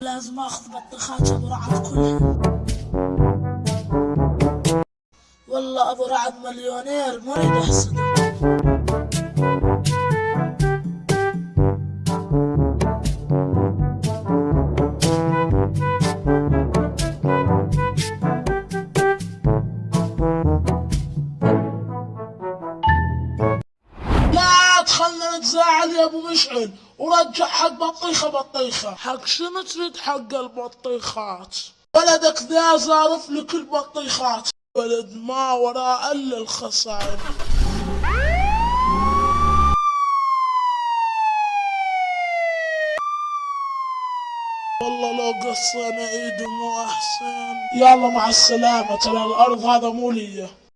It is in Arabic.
لازم اخذ بطيخات ابو رعد كلها. والله ابو رعد مليونير ما اريد احسده. لا تخلنا نتزاعل يا ابو مشعل، ورجع حق بطيخة. حق شنو تريد حق البطيخات؟ ولدك ذا زارف لك البطيخات، ولد ما وراء الا الخسائر. والله لو قصينا ايده مو احسن. يلا مع السلامة، ترى الارض هذا مو ليه.